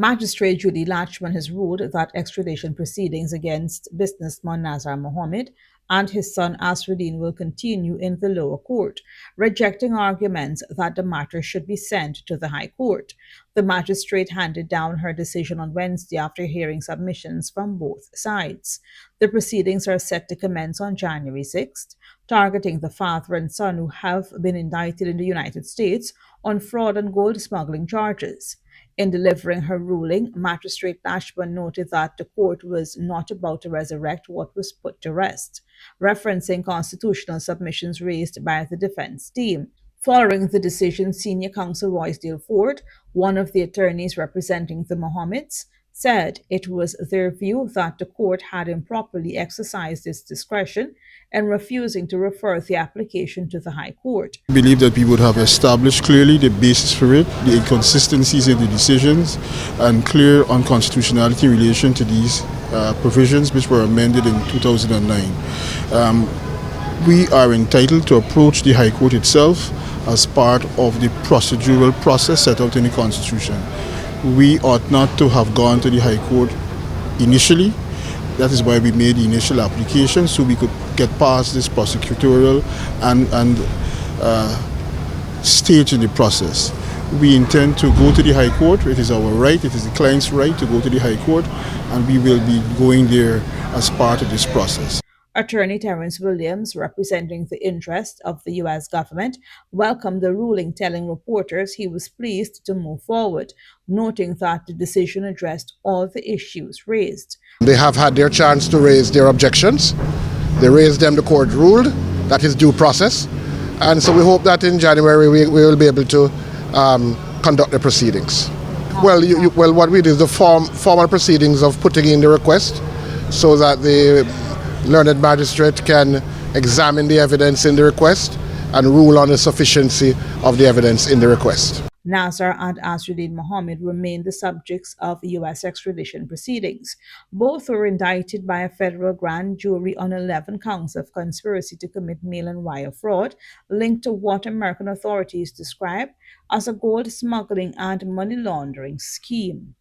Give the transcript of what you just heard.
Magistrate Judy Latchman has ruled that extradition proceedings against businessman Nazar Mohamed and his son Azruddin will continue in the lower court, rejecting arguments that the matter should be sent to the High Court. The magistrate handed down her decision on Wednesday after hearing submissions from both sides. The proceedings are set to commence on January 6th, targeting the father and son who have been indicted in the United States on fraud and gold smuggling charges. In delivering her ruling, Magistrate Latchman noted that the court was not about to resurrect what was put to rest, referencing constitutional submissions raised by the defense team. Following the decision, senior counsel Roysdale Ford, one of the attorneys representing the Mohammeds, said it was their view that the court had improperly exercised its discretion in refusing to refer the application to the High Court. I believe that we would have established clearly the basis for it, the inconsistencies in the decisions, and clear unconstitutionality in relation to these provisions which were amended in 2009. We are entitled to approach the High Court itself as part of the procedural process set out in the Constitution. We ought not to have gone to the High Court initially. That is why we made the initial application, so we could get past this prosecutorial and stage in the process. We intend to go to the High Court. It is our right, it is the client's right to go to the High Court, and we will be going there as part of this process. Attorney Terrence Williams, representing the interest of the U.S. government, welcomed the ruling, telling reporters he was pleased to move forward, noting that the decision addressed all the issues raised. They have had their chance to raise their objections. They raised them, the court ruled. That is due process. And so we hope that in January we will be able to conduct the proceedings. Well, what we did is the formal proceedings of putting in the request so that the learned magistrate can examine the evidence in the request and rule on the sufficiency of the evidence in the request. Nazar and Azruddin Mohamed remain the subjects of U.S. extradition proceedings. Both were indicted by a federal grand jury on 11 counts of conspiracy to commit mail and wire fraud linked to what American authorities describe as a gold smuggling and money laundering scheme.